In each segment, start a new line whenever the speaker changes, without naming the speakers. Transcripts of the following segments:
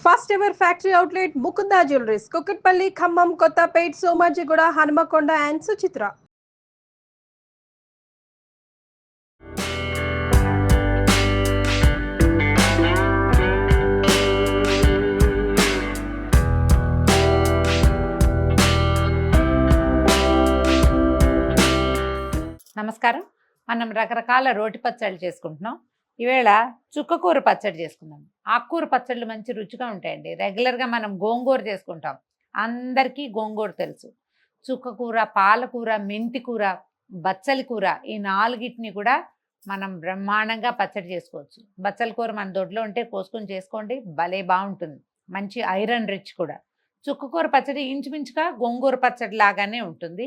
First ever factory outlet Mukunda jewelleries Kukatpally, Khammam, Kothapet, Somajiguda, Hanumakonda and Suchitra.
నమస్కారం. మనం రకరకాల రోటి పచ్చళ్ళు చేసుకుంటున్నాం. ఈవేళ చుక్కకూర పచ్చడి చేసుకుందాం. ఆకుకూర పచ్చళ్ళు మంచి రుచిగా ఉంటాయండి. రెగ్యులర్గా మనం గోంగూర చేసుకుంటాం, అందరికీ గోంగూర తెలుసు. చుక్కకూర, పాలకూర, మెంతి కూర, బచ్చలి కూర, ఈ నాలుగిటిని కూడా మనం బ్రహ్మాండంగా పచ్చడి చేసుకోవచ్చు. బచ్చలి కూర మన దొడ్లో ఉంటే కోసుకొని చేసుకోండి, భలే బాగుంటుంది. మంచి ఐరన్ రిచ్ కూడా. చుక్కకూర పచ్చడి ఇంచుమించుగా గోంగూర పచ్చడి లాగానే ఉంటుంది.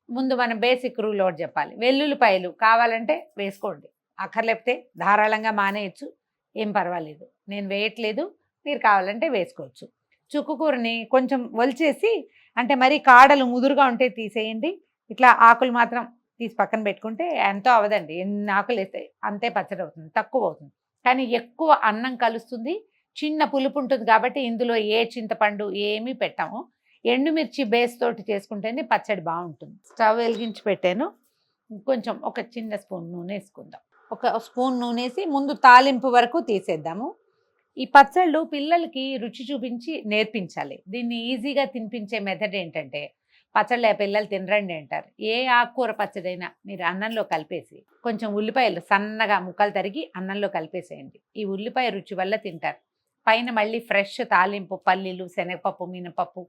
ముందు మనం బేసిక్ రూల్ ఒకటి చెప్పాలి. వెల్లుల్లిపాయలు కావాలంటే వేసుకోండి, అక్కర్లేకపోతే ధారాళంగా మానేయచ్చు, ఏం పర్వాలేదు. నేను వేయట్లేదు, మీరు కావాలంటే వేసుకోవచ్చు. చుక్కకూరని కొంచెం ఒలిచేసి, అంటే మరీ కాడలు ముదురుగా ఉంటే తీసేయండి. ఇట్లా ఆకులు మాత్రం తీసి పక్కన పెట్టుకుంటే ఎంతో అవదండి. ఎన్ని ఆకులు వేస్తే అంతే పచ్చడి అవుతుంది, తక్కువ అవుతుంది. కానీ ఎక్కువ అన్నం కలుస్తుంది, చిన్న పులుపు ఉంటుంది. కాబట్టి ఇందులో ఏ చింతపండు ఏమీ పెట్టాము. ఎండుమిర్చి బేస్ తోటి చేసుకుంటేనే పచ్చడి బాగుంటుంది. స్టవ్ వెలిగించి పెట్టాను. కొంచెం ఒక చిన్న స్పూన్ నూనె వేసుకుందాం. ఒక స్పూన్ నూనె వేసి ముందు తాలింపు వరకు తీసేద్దాము. ఈ పచ్చళ్ళు పిల్లలకి రుచి చూపించి నేర్పించాలి. దీన్ని ఈజీగా తినిపించే మెథడ్ ఏంటంటే, పచ్చళ్ళ పిల్లలు తినరండి అంటారు. ఏ ఆకుకూర పచ్చడైనా మీరు అన్నంలో కలిపేసి కొంచెం ఉల్లిపాయలు సన్నగా ముక్కలు తరిగి అన్నంలో కలిపేసేయండి. ఈ ఉల్లిపాయ రుచి వల్ల తింటారు. పైన మళ్ళీ ఫ్రెష్ తాలింపు, పల్లీలు, శనగపప్పు, మినపప్పు,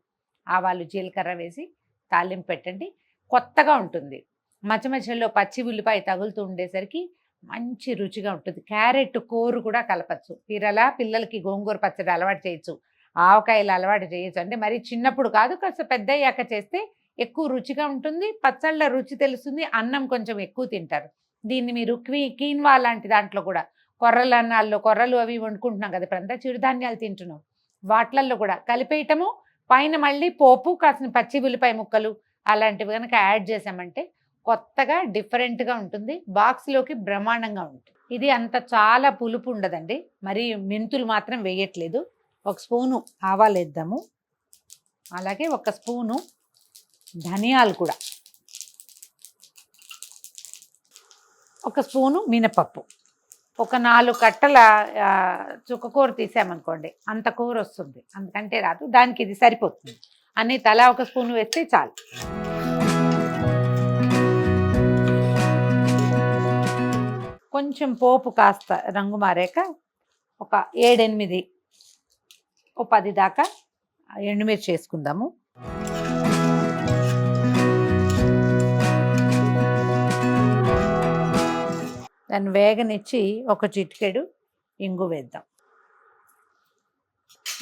ఆవాలు, జీలకర్ర వేసి తాలింపు పెట్టండి. కొత్తగా ఉంటుంది. మధ్య మధ్యలో పచ్చి ఉల్లిపాయ తగులుతూ ఉండేసరికి మంచి రుచిగా ఉంటుంది. క్యారెట్ కూర కూడా కలపచ్చు. తీరలా పిల్లలకి గోంగూర పచ్చడి అలవాటు చేయొచ్చు, ఆవకాయలు అలవాటు చేయొచ్చు. అంటే మరి చిన్నప్పుడు కాదు, కాస్త పెద్ద అయ్యాక చేస్తే ఎక్కువ రుచిగా ఉంటుంది. పచ్చళ్ళ రుచి తెలుస్తుంది, అన్నం కొంచెం ఎక్కువ తింటారు. దీన్ని మీరు కీన్వా లాంటి దాంట్లో కూడా, కొర్రల అన్నాల్లో కొర్రలు అవి వండుకుంటున్నాం కదా, ఇప్పుడంతా చిరుధాన్యాలు తింటున్నాం, వాటిల్లో కూడా కలిపేయటము. పైన మళ్ళీ పోపు, కాసిన పచ్చి ఉల్లిపాయ ముక్కలు అలాంటివి కనుక యాడ్ చేసామంటే కొత్తగా డిఫరెంట్గా ఉంటుంది. బాక్స్లోకి బ్రహ్మాండంగా ఉంటుంది. ఇది అంత చాలా పులుపు ఉండదండి. మరి మెంతులు మాత్రం వేయట్లేదు. ఒక స్పూను ఆవాలు వేద్దాము, అలాగే ఒక స్పూను ధనియాలు కూడా, ఒక స్పూను మినపప్పు. ఒక 4 కట్టల చుక్కకూర తీసామనుకోండి, అంత కూర వస్తుంది, అందుకంటే రాదు. దానికి ఇది సరిపోతుంది. అన్నీ తలా ఒక స్పూన్ వేస్తే చాలు. కొంచెం పోపు కాస్త రంగు మారాక ఒక 7-8, ఓ 10 దాకా ఎండుమిర్చి వేసుకుందాము. దాన్ని వేగనిచ్చి ఒక చిటికెడు ఇంగు వేద్దాం.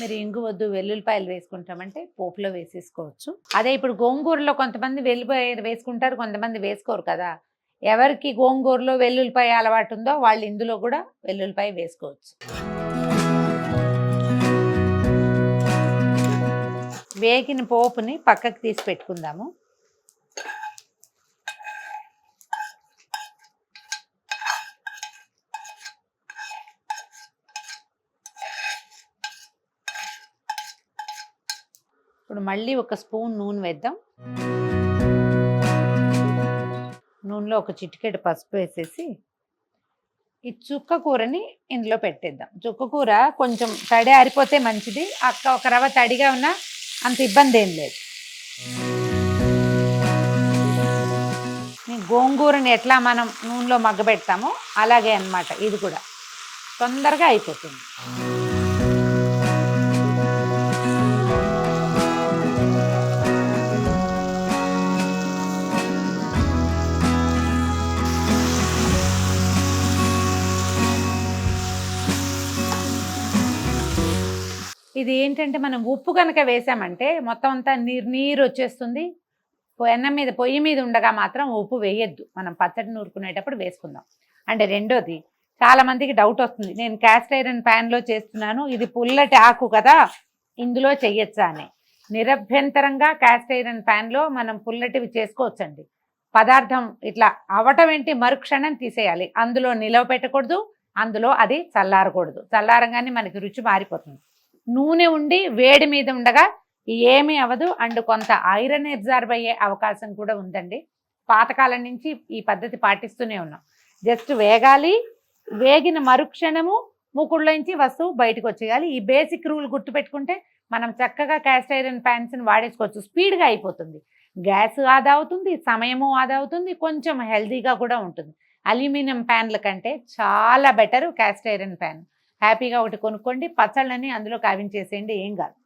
మీరు ఇంగు వద్దు, వెల్లుల్లిపాయలు వేసుకుంటామంటే పోపులో వేసేసుకోవచ్చు. అదే ఇప్పుడు గోంగూరలో కొంతమంది వెల్లుల్లిపాయ వేసుకుంటారు, కొంతమంది వేసుకోరు కదా. ఎవరికి గోంగూరలో వెల్లుల్లిపాయ అలవాటు ఉందో వాళ్ళు ఇందులో కూడా వెల్లుల్లిపాయ వేసుకోవచ్చు. వేగిన పోపుని పక్కకు తీసి పెట్టుకుందాము. ఇప్పుడు మళ్ళీ ఒక స్పూన్ నూనె వేద్దాం. నూనెలో ఒక చిటికెడు పసుపు వేసేసి ఈ చుక్కకూరని ఇందులో పెట్టేద్దాం. చుక్కకూర కొంచెం తడి ఆరిపోతే మంచిది. ఒక రవ్వ తడిగా ఉన్నా అంత ఇబ్బంది ఏం లేదు. గోంగూరని ఎట్లా మనం నూనెలో మగ్గబెడతామో అలాగే అన్నమాట. ఇది కూడా తొందరగా అయిపోతుంది. ఇది ఏంటంటే, మనం ఉప్పు కనుక వేసామంటే మొత్తం అంతా నీరు వచ్చేస్తుంది. పొయ్యి మీద ఉండగా మాత్రం ఉప్పు వేయద్దు. మనం పచ్చడి నూరుకునేటప్పుడు వేసుకుందాం. అంటే రెండోది, చాలామందికి డౌట్ వస్తుంది, నేను క్యాస్ట్ ఐరన్ ప్యాన్లో చేస్తున్నాను, ఇది పుల్లటి ఆకు కదా, ఇందులో చెయ్యొచ్చా అని. నిరభ్యంతరంగా క్యాస్ట్ ఐరన్ ప్యాన్లో మనం పుల్లటివి చేసుకోవచ్చండి. పదార్థం ఇట్లా అవటం ఏంటి, మరుక్షణం తీసేయాలి. అందులో నిలవ పెట్టకూడదు, అందులో అది చల్లారకూడదు. చల్లారంగానే మనకి రుచి మారిపోతుంది. నూనె ఉండి వేడి మీద ఉండగా ఏమీ అవ్వదు. అండ్ కొంత ఐరన్ అబ్జార్బ్ అయ్యే అవకాశం కూడా ఉందండి. పాతకాలం నుంచి ఈ పద్ధతి పాటిస్తూనే ఉన్నాం. జస్ట్ వేగాలి, వేగిన మరుక్షణము మూకుడులోంచి వస్తువు బయటకు వచ్చేయాలి. ఈ బేసిక్ రూల్ గుర్తుపెట్టుకుంటే మనం చక్కగా క్యాస్ట్ ఐరన్ ప్యాన్స్ని వాడేసుకోవచ్చు. స్పీడ్గా అయిపోతుంది, గ్యాస్ ఆదా అవుతుంది, సమయము ఆదా అవుతుంది, కొంచెం హెల్తీగా కూడా ఉంటుంది. అల్యూమినియం ప్యాన్ల కంటే చాలా బెటర్ క్యాస్ట్ ఐరన్ ప్యాన్. హ్యాపీగా ఒకటి కొనుక్కోండి, పచ్చళ్ళని అందులో కావించేసేయండి, ఏం కాదు.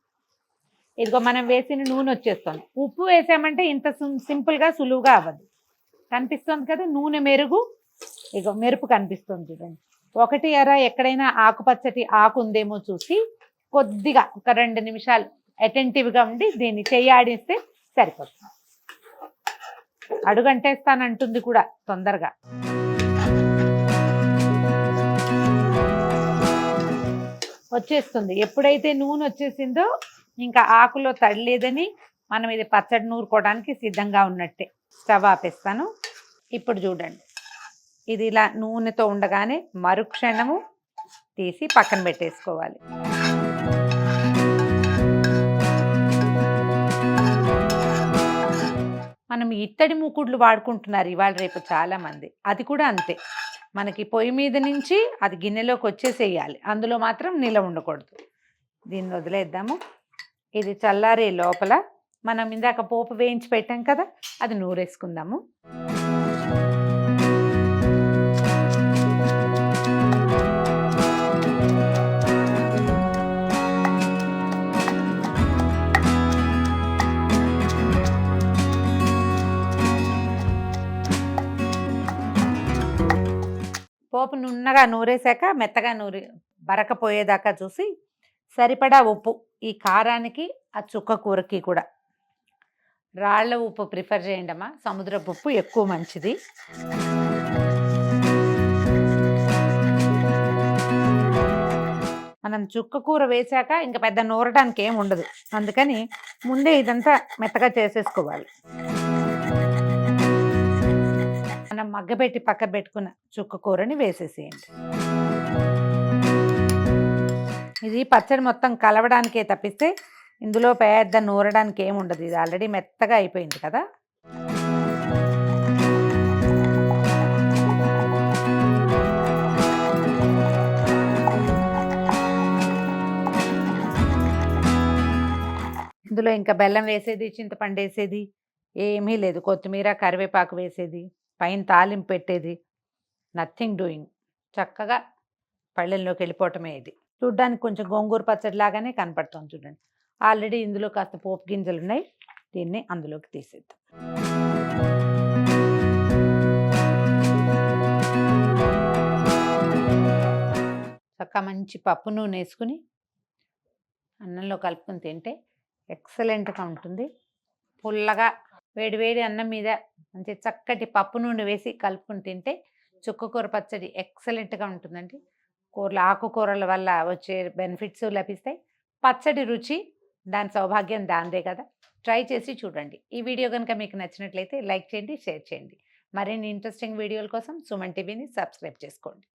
ఇదిగో మనం వేసిన నూనె వచ్చేస్తుంది. ఉప్పు వేసామంటే ఇంత సింపుల్గా సులువుగా అవ్వదు. కనిపిస్తుంది కదా నూనె మెరుగు, ఇగో మెరుపు కనిపిస్తుంది చూడండి. ఒకటి ఎక్కడైనా ఆకుపచ్చటి ఆకు ఉందేమో చూసి కొద్దిగా ఒక 2 నిమిషాలు అటెంటివ్గా ఉండి దీన్ని చెయ్యాడిస్తే సరిపోతుంది. అడుగంటేస్తానంటుంది కూడా తొందరగా. వచ్చేస్తుంది. ఎప్పుడైతే నూనె వచ్చేసిందో ఇంకా ఆకులో తడి లేదని మనం ఇది పచ్చడి నూరుకోవడానికి సిద్ధంగా ఉన్నట్టే. స్టవ్ ఆపేస్తాను. ఇప్పుడు చూడండి, ఇది ఇలా నూనెతో ఉండగానే మరుక్షణము తీసి పక్కన పెట్టేసుకోవాలి. మనం ఇత్తడి మూకుడ్లు వాడుకుంటున్నారు ఇవాళ రేపు చాలామంది. అది కూడా అంతే, మనకి పొయ్యి మీద నుంచి అది గిన్నెలోకి వచ్చేసేయాలి, అందులో మాత్రం నిలవ ఉండకూడదు. దీన్ని వదిలేద్దాము. ఇది చల్లారే లోపల మనం ఇందాక పోపు వేయించి పెట్టాం కదా, అది నూరేసుకుందాము. పోపు నున్నగా నూరేసాక మెత్తగా బరకపోయేదాకా చూసి సరిపడా ఉప్పు, ఈ కారానికి ఆ చుక్క కూరకి కూడా రాళ్ళ ఉప్పు ప్రిఫర్ చేయండి అమ్మా, సముద్రపు ఉప్పు ఎక్కువ మంచిది. మనం చుక్క కూర వేసాక ఇంకా పెద్ద నూరడానికి ఏం ఉండదు, అందుకని ముందే ఇదంతా మెత్తగా చేసేసుకోవాలి. మనం మగ్గబెట్టి పక్కన పెట్టుకున్న చుక్క కూరని వేసేసేయండి. ఇది పచ్చడి మొత్తం కలవడానికే తప్పిస్తే ఇందులో పెద్ద నూరడానికి ఏముండదు. ఇది ఆల్రెడీ మెత్తగా అయిపోయింది కదా. ఇందులో ఇంకా బెల్లం వేసేది, చింతపండు వేసేది ఏమీ లేదు. కొత్తిమీర, కరివేపాకు వేసేది, పైన తాలింపు పెట్టేది, నథింగ్ డూయింగ్. చక్కగా పళ్ళెల్లోకి వెళ్ళిపోవటమే. ఇది చూడ్డానికి కొంచెం గోంగూర పచ్చడి లాగానే కనపడుతుంది చూడండి. ఆల్రెడీ ఇందులో కాస్త పోపు గింజలు ఉన్నాయి, దీన్ని అందులోకి తీసేద్దాం. చక్కగా మంచి పప్పు నూనె వేసుకుని అన్నంలో కలుపుకొని తింటే ఎక్సలెంట్గా ఉంటుంది. పుల్లగా వేడివేడి అన్నం మీద మంచి చక్కటి పప్పు నూనె వేసి కలుపుకొని తింటే చుక్కకూర పచ్చడి ఎక్సలెంట్గా ఉంటుందండి. ఆకుకూరల వల్ల వచ్చే బెనిఫిట్స్ లభిస్తాయి. పచ్చడి రుచి, దాని సౌభాగ్యం దాందే కదా. ట్రై చేసి చూడండి. ఈ వీడియో కనుక మీకు నచ్చినట్లయితే లైక్ చేయండి, షేర్ చేయండి. మరిన్ని ఇంట్రెస్టింగ్ వీడియోల కోసం సుమన్ టీవీని సబ్స్క్రైబ్ చేసుకోండి.